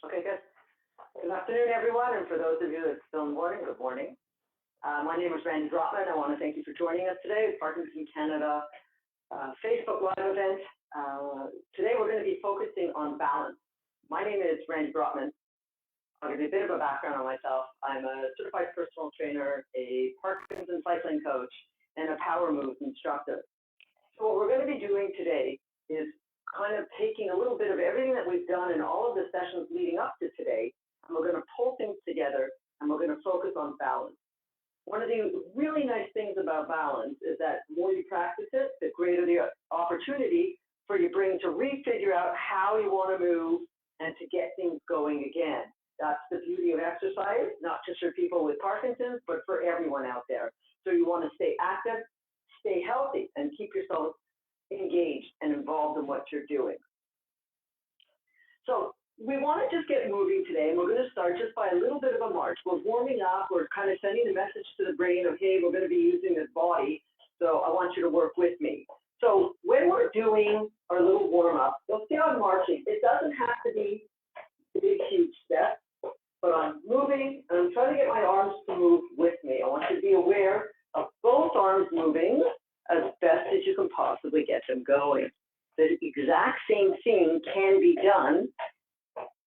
Okay, good. Good afternoon, everyone, and for those of you that's still in the morning, good morning. My name is Randy Brotman. I want to thank you for joining us today at Parkinson Canada Facebook Live event. Today we're going to be focusing on balance. My name is Randy Brotman. I'll give you a bit of a background on myself. I'm a certified personal trainer, a Parkinson cycling coach, and a power moves instructor. So what we're going to be doing today is kind of taking a little bit of everything that we've done in all of the sessions leading up to today, and we're going to pull things together, and we're going to focus on balance. One of the really nice things about balance is that the more you practice it, the greater the opportunity for your brain to refigure out how you want to move and to get things going again. That's the beauty of exercise, not just for people with Parkinson's, but for everyone out there. So you want to stay active, stay healthy, and keep yourself engaged and involved in what you're doing. So we want to just get moving today, and we're going to start just by a little bit of a march. We're warming up. We're kind of sending the message to the brain of, hey, we're going to be using this body, so I want you to work with me. So when we're doing our little warm-up, you'll see I'm marching. It doesn't have to be a big, huge step, but I'm moving, and I'm trying to get my arms to move with me. I want you to be aware of both arms moving as best as you can possibly get them going. The exact same thing can be done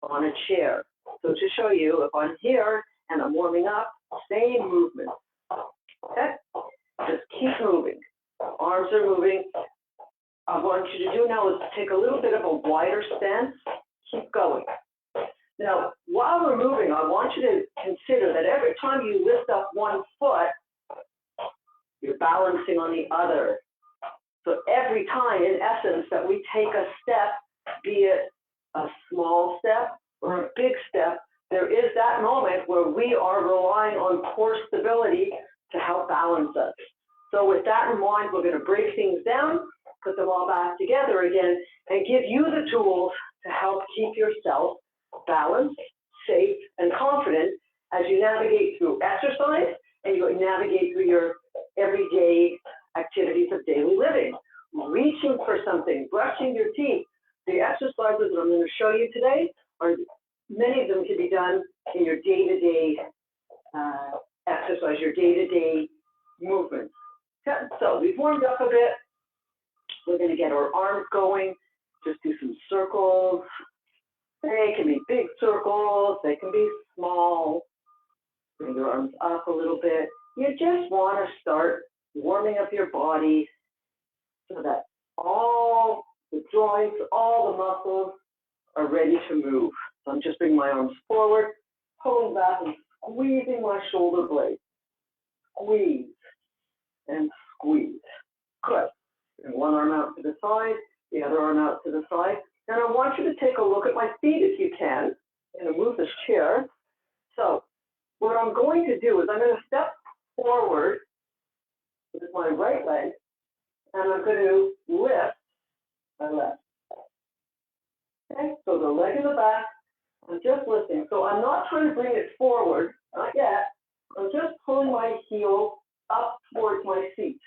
on a chair. So to show you, if I'm here and I'm warming up, same movement. Okay? Just keep moving. Arms are moving. I want you to do now is take a little bit of a wider stance. Keep going. Now, while we're moving, I want you to consider that every time you lift up one foot, you're balancing on the other. So every time, in essence, that we take a step, be it a small step or a big step, there is that moment where we are relying on core stability to help balance us. So with that in mind, we're going to break things down, put them all back together again, and give you the tools to help keep yourself balanced, safe, and confident as you navigate through exercise and you navigate through your everyday activities of daily living. Reaching for something, brushing your teeth. The exercises that I'm going to show you today are, many of them can be done in your day-to-day exercise, your day-to-day movements. Okay, so we've warmed up a bit. We're going to get our arms going. Just do some circles. They can be big circles. They can be small. Bring your arms up a little bit. You just want to start warming up your body so that all the joints, all the muscles are ready to move. So I'm just bringing my arms forward, pulling back and squeezing my shoulder blades. Squeeze and squeeze. Good. Bring one arm out to the side, the other arm out to the side. And I want you to take a look at my feet if you can. I'm going to move this chair. So what I'm going to do is I'm going to step forward with my right leg, and I'm going to lift my left. Okay, so the leg in the back, I'm just lifting. So I'm not trying to bring it forward, not yet. I'm just pulling my heel up towards my feet.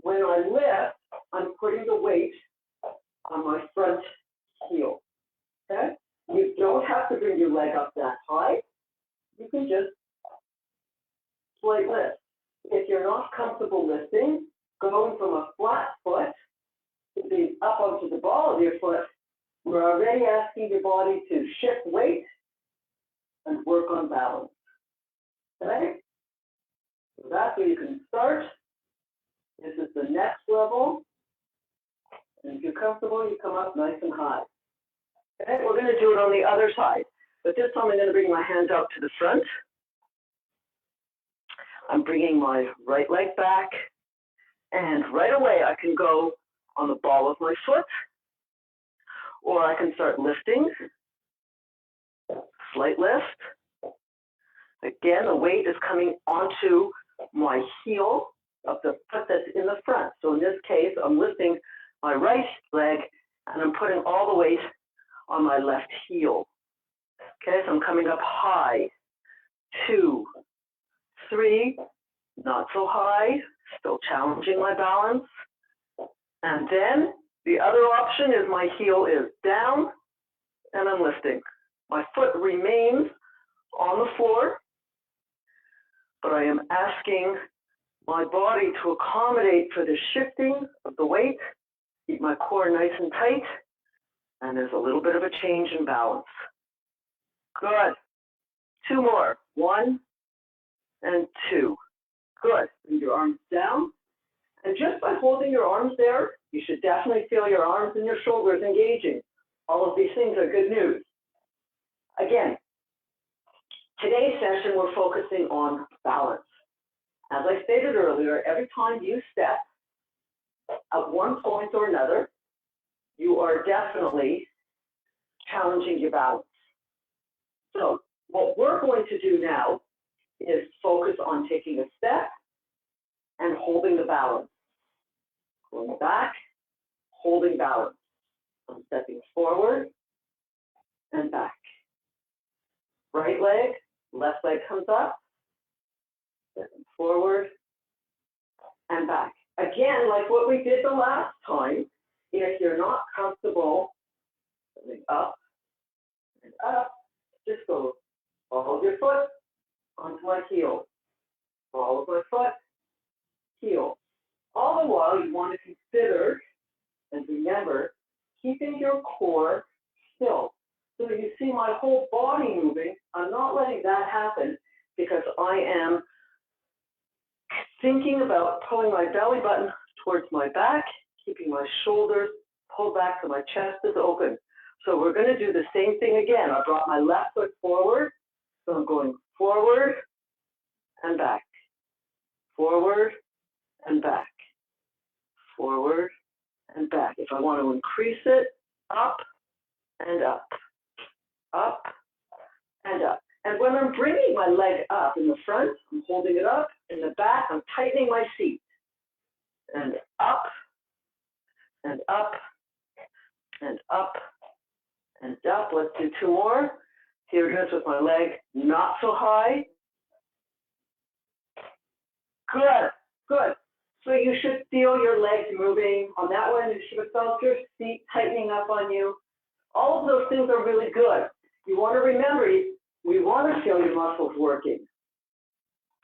When I lift, I'm putting the weight on my front heel. Okay? You don't have to bring your leg up that high. You can just slight lift. If you're not comfortable lifting, going from a flat foot to be up onto the ball of your foot, we're already asking your body to shift weight and work on balance. Okay? So that's where you can start. This is the next level. And if you're comfortable, you come up nice and high. Okay? We're going to do it on the other side. But this time I'm going to bring my hands out to the front. I'm bringing my right leg back, and right away I can go on the ball of my foot, or I can start lifting, slight lift. Again, the weight is coming onto my heel of the foot that's in the front. So in this case, I'm lifting my right leg, and I'm putting all the weight on my left heel. Okay, so I'm coming up high, 2, 3, not so high, still challenging my balance. And then the other option is my heel is down and I'm lifting. My foot remains on the floor, but I am asking my body to accommodate for the shifting of the weight, keep my core nice and tight, and there's a little bit of a change in balance. Good. 2 more. 1 and 2. Good. Bring your arms down. And just by holding your arms there, you should definitely feel your arms and your shoulders engaging. All of these things are good news. Again, today's session, we're focusing on balance. As I stated earlier, every time you step at one point or another, you are definitely challenging your balance. So what we're going to do now is focus on taking a step and holding the balance. Going back, holding balance. I'm stepping forward and back. Right leg, left leg comes up, stepping forward and back. Again, like what we did the last time, if you're not comfortable, stepping up and up, just go follow your foot onto my heel. Follow my foot, heel. All the while, you want to consider and remember keeping your core still. So you see my whole body moving. I'm not letting that happen because I am thinking about pulling my belly button towards my back, keeping my shoulders pulled back so my chest is open. So we're going to do the same thing again. I brought my left foot forward, so I'm going forward and back, forward and back, forward and back. If I want to increase it, up and up, up and up. And when I'm bringing my leg up in the front, I'm holding it up. In the back, I'm tightening my seat. And up, and up, and up, and up. Let's do 2 more. Here it is with my leg not so high. Good, good. So you should feel your legs moving. On that one, you should have felt your seat tightening up on you. All of those things are really good. You want to remember, we want to feel your muscles working.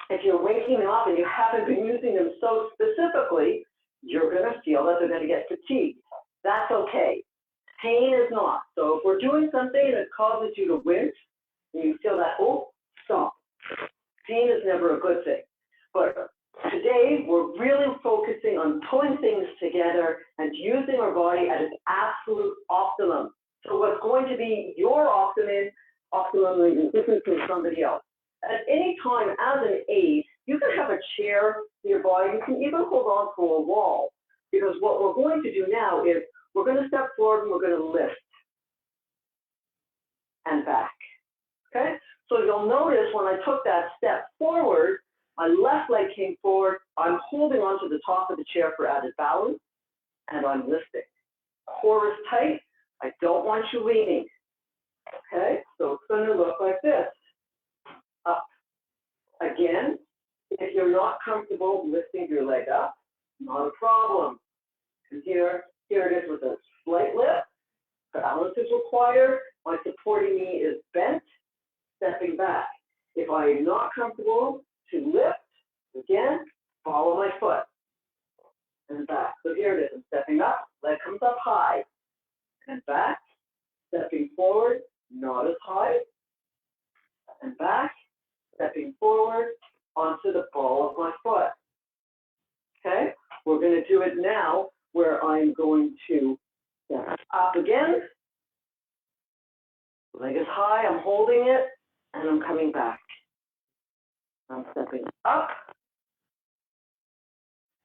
If you're waking up and you haven't been using them so specifically, you're going to feel that they're going to get fatigued. That's okay. Pain is not. So if we're doing something that causes you to wince, and you feel that, oh, stop. Pain is never a good thing. But today, we're really focusing on pulling things together and using our body at its absolute optimum. So what's going to be your optimum is different from somebody else. At any time, as an aid, you can have a chair nearby. You can even hold on to a wall. Because what we're going to do now is we're going to step forward and we're going to lift and back. Okay? So you'll notice when I took that step forward, my left leg came forward. I'm holding onto the top of the chair for added balance, and I'm lifting. Core is tight. I don't want you leaning. Okay? So it's going to look like this. Up. Again, if you're not comfortable lifting your leg up, not a problem. And here it is with a slight lift. Balance is required. My supporting knee is bent, stepping back. If I am not comfortable to lift, again, follow my foot and back. So here it is. I'm stepping up, leg comes up high and back, stepping forward, not as high, and back, stepping forward onto the ball of my foot. Okay? We're going to do it now where I'm going to step up again. Leg is high, I'm holding it, and I'm coming back. I'm stepping up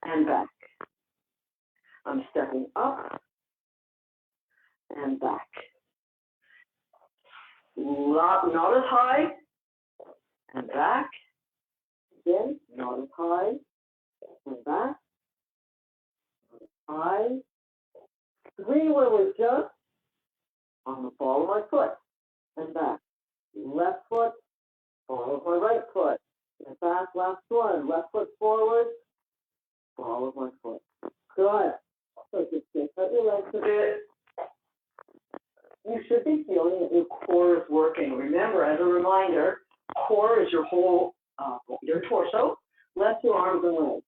and back. I'm stepping up and back. Not as high and back. Again, not as high and back. High. 3 where we're just on the ball of my foot and back. Left foot, ball of my right foot. And back, last one. Left foot forward, ball of my foot. Good. So just stick out your legs a bit. you should be feeling that your core is working. Remember, as a reminder, core is your whole, your torso, less your arms and legs.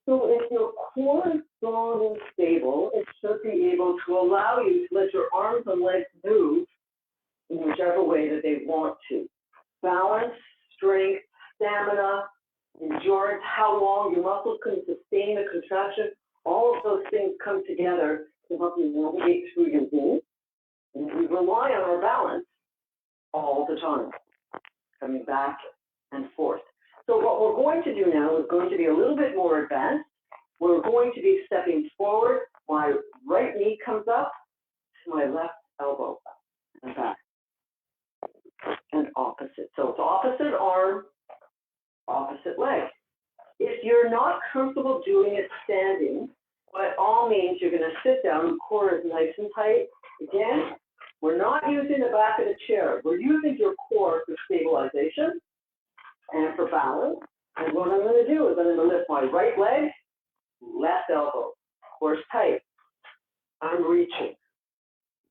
So if your core is strong and stable, it should be able to allow you to let your arms and legs move in whichever way that they want to. Balance, strength, stamina, endurance, how long your muscles can sustain a contraction, all of those things come together to help you navigate through your day. And we rely on our balance all the time, coming back and forth. So what we're going to do now is going to be a little bit more advanced. We're going to be stepping forward. My right knee comes up to my left elbow and back. And opposite. So it's opposite arm, opposite leg. If you're not comfortable doing it standing, by all means, you're going to sit down. The core is nice and tight. Again, we're not using the back of the chair. We're using your core for stabilization and for balance. And what I'm going to do is I'm going to lift my right leg, left elbow. Core's tight. I'm reaching,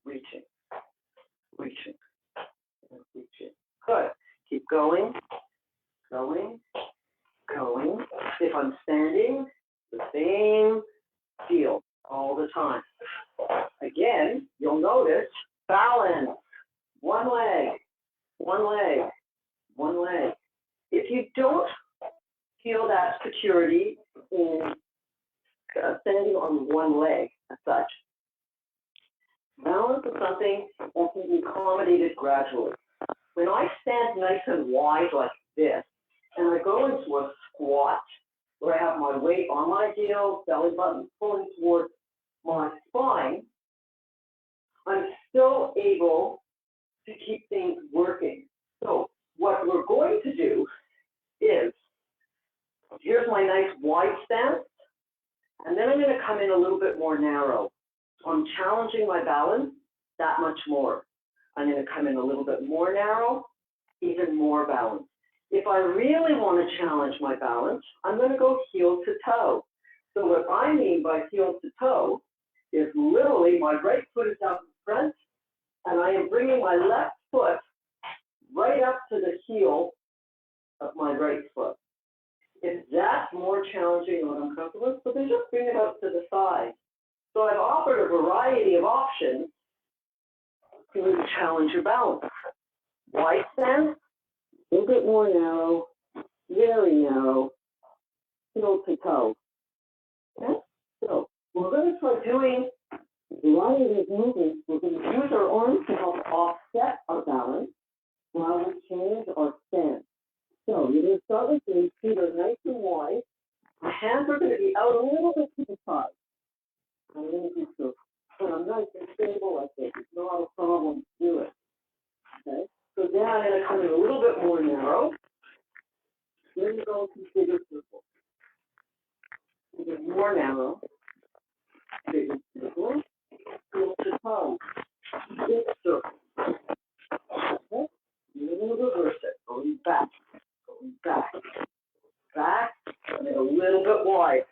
reaching, reaching, and reaching. Good. Keep going, going, going. If I'm standing, the same deal all the time. Again, you'll notice balance. One leg, one leg, one leg. If you don't feel that security in standing on one leg as such, balance is something that can be accommodated gradually. When I stand nice and wide like this, and I go into a squat, where I have my weight on my heels, belly button pulling towards my spine, I'm still able to keep things working. So what we're going to do is, here's my nice wide stance, and then I'm going to come in a little bit more narrow. So I'm challenging my balance that much more. I'm going to come in a little bit more narrow, even more balance. If I really want to challenge my balance, I'm going to go heel to toe. So what I mean by heel to toe is literally my right foot is out in front, and I am bringing my left foot right up to the heel of my right foot. If that's more challenging or uncomfortable, so then just bring it up to the side. So I've offered a variety of options to challenge your balance. Wide stance, a little bit more narrow, very narrow, heel to toe. Okay? So we're going to try doing a variety of movements. We're going to use our arms to help offset our balance while we change our stance. So you're going to start with these feet are nice and wide. My hands are going to be out a little bit to the side. I'm going to do so. But I'm nice and stable like this. It's not a problem to do it. Okay? So then I'm going to come in a little bit more narrow. Then go to bigger circles. Even more narrow. Bigger circle. Heel to toe. Big circle. Okay? You're going to reverse it. Going back. Going back. Back. And then a little bit wide.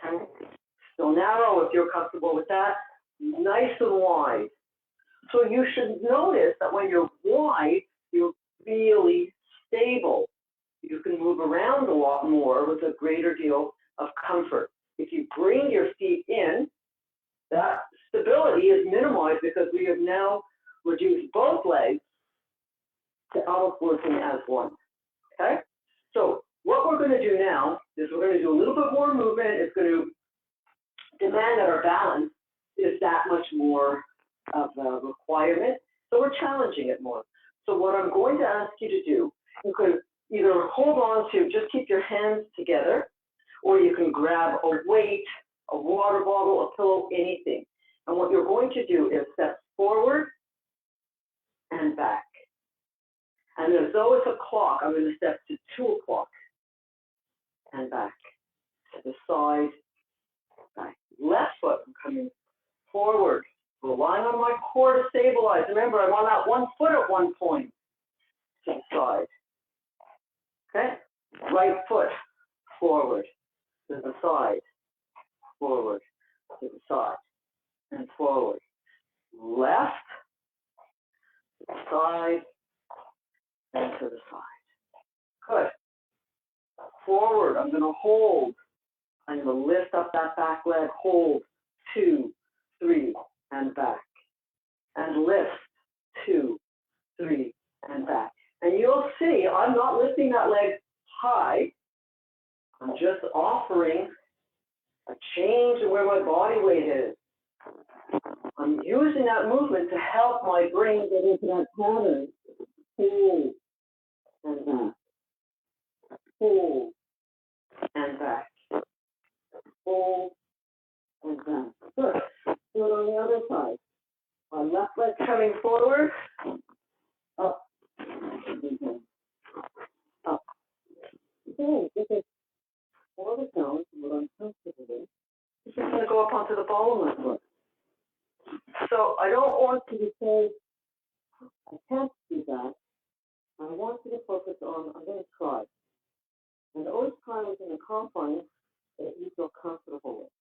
Okay? So narrow if you're comfortable with that. Nice and wide. So you should notice that when you're wide, you're really stable. You can move around a lot more with a greater deal of comfort. If you bring your feet in, that stability is minimized because we have now reduced both legs to almost working as one. Okay? So what we're going to do now is we're going to do a little bit more movement. It's going to demand that our balance is that much more of a requirement. So we're challenging it more. So what I'm going to ask you to do, you can either hold on to, just keep your hands together, or you can grab a weight, a water bottle, a pillow, anything. And what you're going to do is step forward and back. And as though it's a clock, I'm going to step to 2 o'clock and back. To the side, back. Left foot, I'm coming forward, relying on my core to stabilize. Remember, I'm on that 1 foot at one point. To the side. Okay? Right foot, forward, to the side, forward, to the side, and forward. left, side, and to the side. Good. Forward, I'm going to hold. I'm going to lift up that back leg, hold, 2, 3, and back. And lift, 2, 3, and back. And you'll see, I'm not lifting that leg high. I'm just offering a change in where my body weight is. I'm using that movement to help my brain get into that pattern. Hold and back. Hold and back. Hold and back. Good. Do it on the other side. My left leg coming forward. Up. Up. Okay, this is forward down, what I'm comfortable with. This is going to go up onto the ball of my foot. So I don't want you to say, I can't do that. I want you to focus on, I'm going to try. And always try within the confines that you feel comfortable with.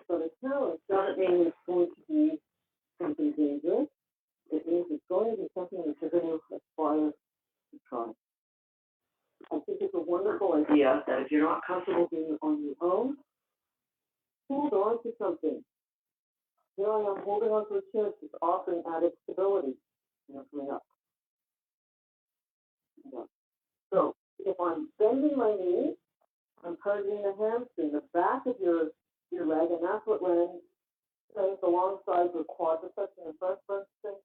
So the challenge doesn't mean it's going to be something dangerous. It means it's going to be something that you're going to aspire to try. I think it's a wonderful idea that if you're not comfortable doing it on your own, hold on to something. Here I am holding on to a chair, it's offering added stability. Coming up. Yeah. So if I'm bending my knees, I'm targeting the hamstring, the back of your leg, and that's what lands alongside your quadriceps and the front string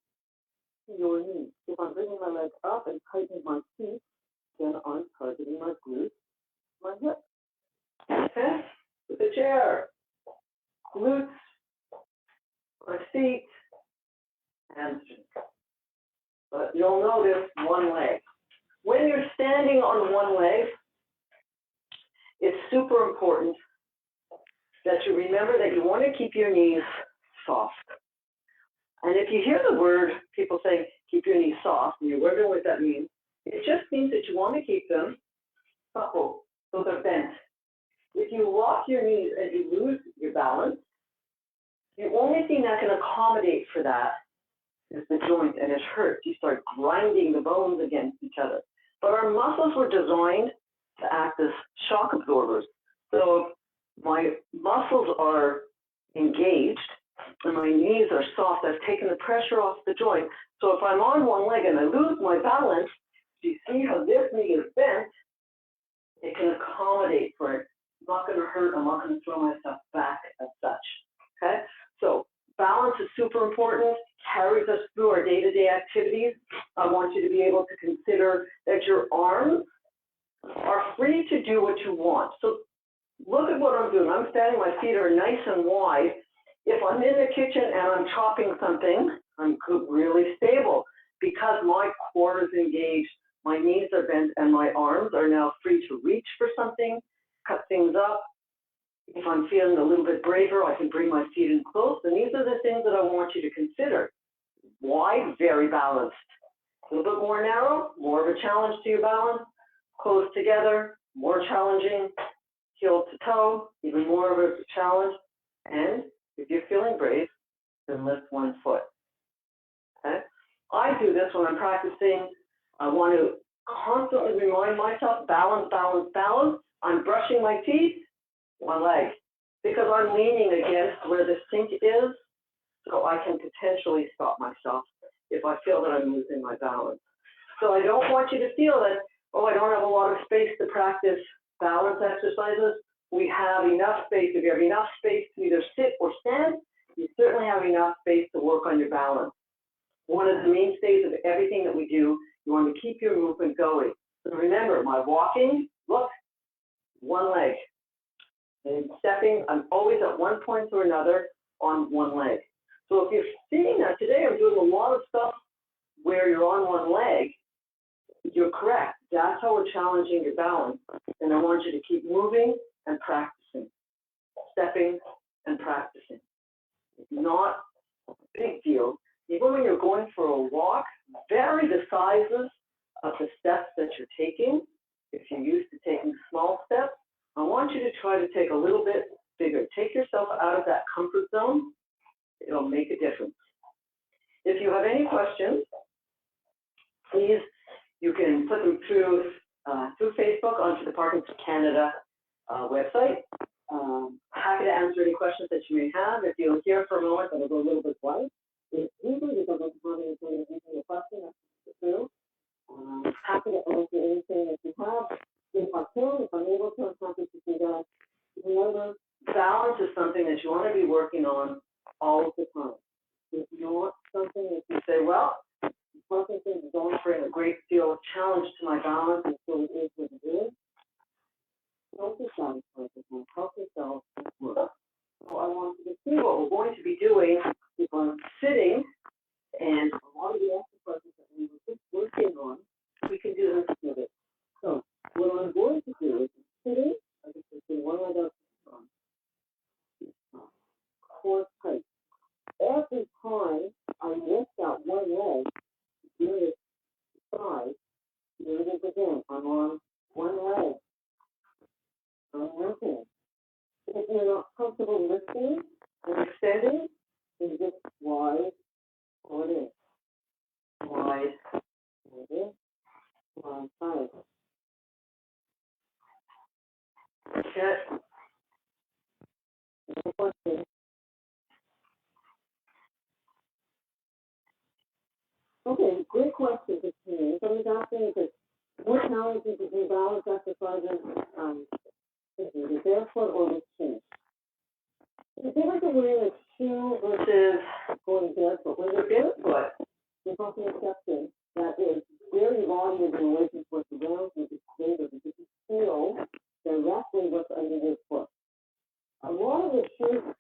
to your knees. If I'm bringing my leg up and tightening my feet, then I'm targeting my glutes, my hips. Okay? With the chair, glutes, my feet, hamstrings. But you'll notice one leg. When you're standing on one leg, it's super important that you remember that you want to keep your knees soft. And if you hear the word, people say, keep your knees soft, and you're wondering what that means, it just means that you want to keep them supple, so they're bent. If you lock your knees and you lose your balance, the only thing that can accommodate for that is the joint, and it hurts. You start grinding the bones against each other. But our muscles were designed to act as shock absorbers. So my muscles are engaged and my knees are soft. I've taken the pressure off the joint. So if I'm on one leg and I lose my balance, do you see how this knee is bent? It can accommodate for it. It's not going to hurt. I'm not going to throw myself back as such. Okay? So balance is super important, carries us through our day-to-day activities. I want you to be able to consider that your arms are free to do what you want. So look at what I'm doing. I'm standing, my feet are nice and wide. If I'm in the kitchen and I'm chopping something, I'm really stable because my core is engaged, my knees are bent, and my arms are now free to reach for something, cut things up. If I'm feeling a little bit braver, I can bring my feet in close. And these are the things that I want you to consider. Wide, very balanced. A little bit more narrow, more of a challenge to your balance. Close together, more challenging. Heel to toe, even more of a challenge. And if you're feeling brave, then lift one foot. Okay? I do this when I'm practicing. I want to constantly remind myself, balance, balance, balance. I'm brushing my teeth, one leg, because I'm leaning against where the sink is, so I can potentially stop myself if I feel that I'm losing my balance. So I don't want you to feel that, oh, I don't have a lot of space to practice balance exercises. We have enough space. If you have enough space to either sit or stand, you certainly have enough space to work on your balance. One of the mainstays of everything that we do, you want to keep your movement going. So remember, my walking, look, one leg. And stepping, I'm always at one point or another on one leg. So if you're seeing that today, I'm doing a lot of stuff where you're on one leg, you're correct. That's how we're challenging your balance. And I want you to keep moving and practicing, stepping and practicing. It's not a big deal. Even when you're going for a walk, vary the sizes of the steps that you're taking. If you're used to taking small steps, I want you to try to take a little bit bigger. Take yourself out of that comfort zone. It'll make a difference. If you have any questions, please, you can put them through Facebook onto the Parkinson's Canada website. Happy to answer any questions that you may have. If you'll hear for a moment, that'll go a little bit blank. If usually you don't have any question, that's true. Happy to answer anything that you have. If I can, if I'm able to, I'm happy to do that. Remember, balance is something that you want to be working on all of the time. If you want something that you say, well, Parkinson's don't bring a great deal of challenge to my balance, and so it is what it is. Don't be satisfied with that. Help yourself work. So I want you to see what we're going to be doing if I'm sitting, and a lot of the exercises that we were just working on, we can do this together. So what I'm going to do is sitting, I just do one leg up on core tight. Every time I lift out one leg, do it side, do it again. I'm on one leg. I'm working. If you're not comfortable lifting and extending, then just wide, pull it in. Wide, pull it in. Wide, side. Okay. No question. Okay, great question, Christine. So he's asking if what challenges to do balance exercises the barefoot or with shoes? The difference between a shoe versus going barefoot. When you're barefoot, there's also an exception that is very volume in relation to what's around you, it's greater because you feel directly what's under your foot. A lot of the shoes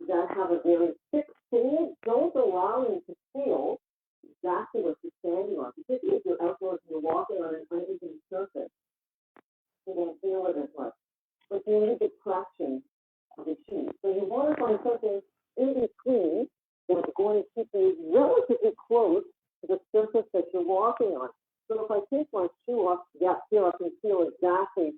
that have a very thick sole don't allow you to feel exactly what you're standing on, particularly if you're outdoors and you're walking on an uneven surface. You don't feel it as much. But you need the traction of the shoe. So you want to find something in between that's going to keep you relatively close to the surface that you're walking on. So if I take my shoe off, here I can feel exactly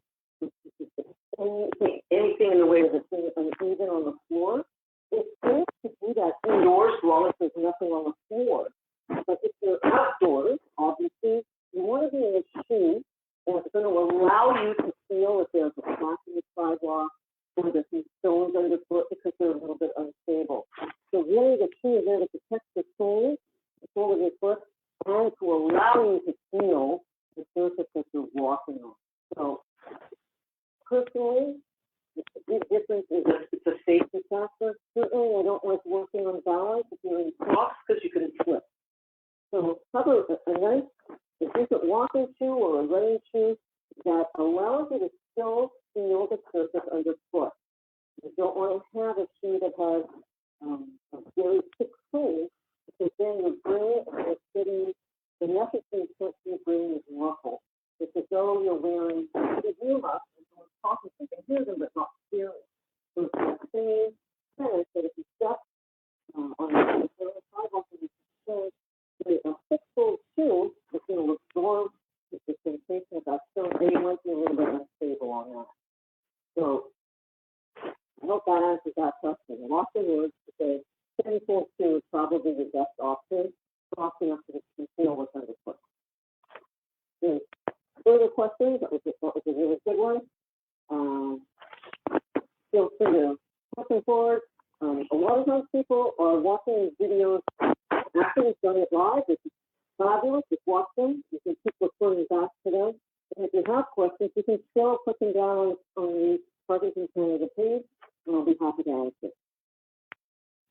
anything in the way that's uneven on the floor. It's safe to do that indoors as long as there's nothing on the floor. But if you're outdoors, obviously, you want to be in a shoe that's going to allow you to feel if there's a crack in the sidewalk or there's some stones underfoot because they're a little bit unstable. So really the shoe is there to protect the sole of your foot and to allow you to feel the surface that you're walking on. So personally, the big difference is that it's a safety factor. Certainly I don't like working on balance if you're in Crocs because you can slip. So cover a nice, a decent walking shoe or a running shoe that allows you to still feel the surface underfoot. You don't want to have a shoe that has a very thick sole because then your brain is getting the necessary sense your brain is muffled. It's as though you're wearing the earmuffs and someone's talking, so you can hear them but not hear it. So it's the same sense that if you step on the sidewalk and you can a thick-soled shoe is going to absorb the sensation of that stone, and you might be a little bit unstable on that. So I hope that answers that question. And afterwards, the 10-fold shoe is probably the best option, soft enough to feel what's underfoot. Further questions? That was a really good one. Feel free to put them forward. A lot of times people are watching these videos after we've done it live, which is fabulous. Just watch them. You can keep recording back to them. And if you have questions, you can still put them down on the Parkinson's Canada page, and I'll be happy to answer.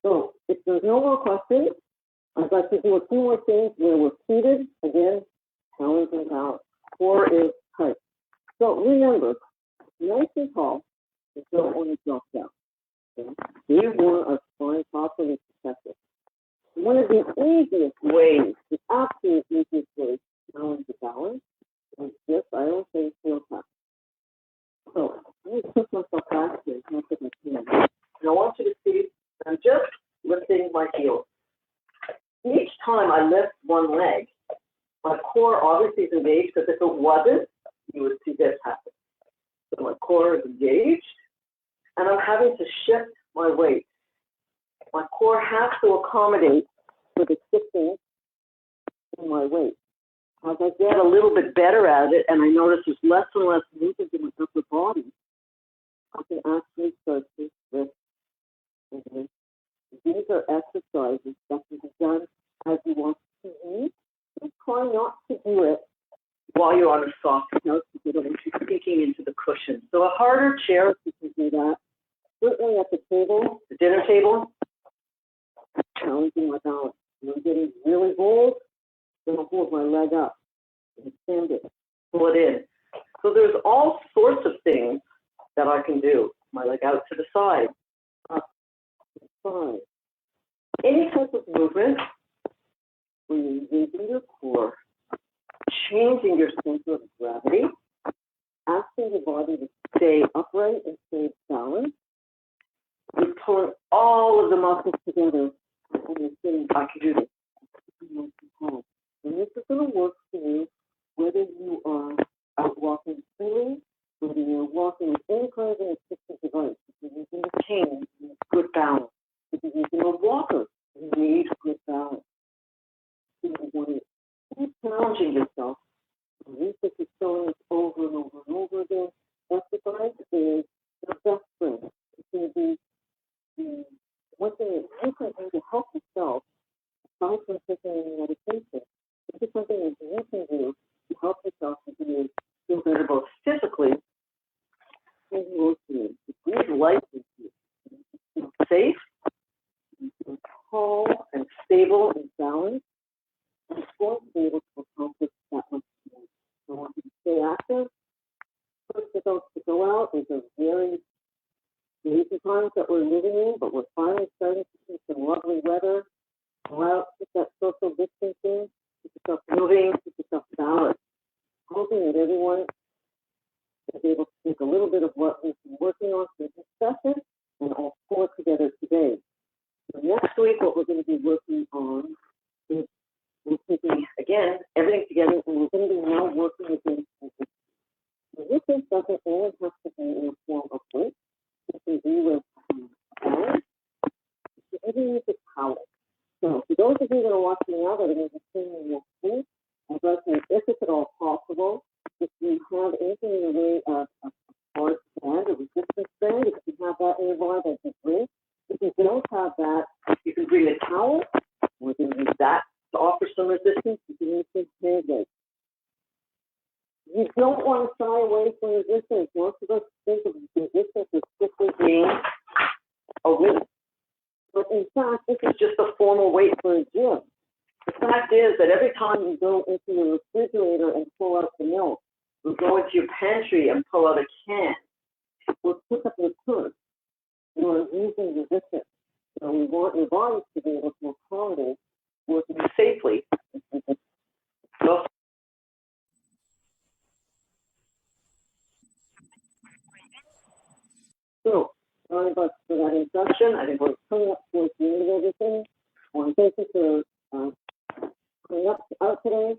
So if there's no more questions, I'd like to do a few more things where we're seated. Again, challenge and balance. Core is tight. So remember, nice and tall, and don't want to drop down. Okay? We want our spine properly protected. One of the easiest ways, the absolute easiest way to challenge the balance is just, I don't say heel tap. So let me put myself back here and put my hand. And I want you to see I'm just lifting my heels. Each time I lift one leg, my core obviously is engaged because if it wasn't, you would see this happen. So my core is engaged, and I'm having to shift my weight. My core has to accommodate for the shifting in my weight. As I get a little bit better at it, and I notice there's less and less movement in my upper body, I can actually start to lift. Okay. These are exercises that can be done as you want to eat. Just try not to do it while you're on a soft couch because it'll get you sinking into the cushion. So a harder chair, if you can do that. Certainly at the table, the dinner table, challenging my balance. When I'm getting really bold, then I'll hold my leg up and extend it, pull it in. So there's all sorts of things that I can do. My leg out to the side, up to the side. Any type of movement where you're using your core, changing your center of gravity, asking your body to stay upright and stay balanced. You're pulling all of the muscles together and you're sitting. I can do this. And this is going to work for you whether you are out walking freely, whether you're walking with any kind of an assistive device. If you're using a cane, you need good balance. If you're using a walker, you need good balance. So you want to keep challenging yourself. Research is showing us over and over and over again. Exercise is the best friend. It's going to be the one thing that you can do to help yourself, aside from taking any medication. This is something that you can do to help yourself to feel better both physically and emotionally. To breathe life into you. You feel safe, you feel calm and stable and balanced, and it's going to be able to accomplish that much more. So I want you to stay active. First to go out. These are very crazy times that we're living in, but we're finally starting to see some lovely weather. Go out, keep that social distancing, keep yourself moving, keep yourself balanced. Hoping that everyone is able to take a little bit of what we've been working on for this session and all pour together today. So next week, what we're going to be working on is we're taking, again, everything together, and we're going to be now working against resistance. Resistance doesn't always have to be in the form of weight. It can be with balance. You even use a towel. So for those of you that are watching now that are going to be seeing your food, I'd like to, if it's at all possible, if you have anything in the way of a hard band, a resistance band, if you have that nearby, that'd be great. If you don't have that, you can bring a towel. We're going to use that to offer some resistance. You can use some hand weights. You don't want to shy away from resistance. Most of us think of resistance as strictly being a weight. But in fact, this is just a formal weight for a gym. The fact is that every time you go into your refrigerator and pull out the milk, or go into your pantry and pull out a can, or pick up your purse, you are using resistance. So we want your body to be able to accommodate working safely. So, sorry about for that introduction. I think we're coming up towards the end of everything. I want to thank you for coming out today.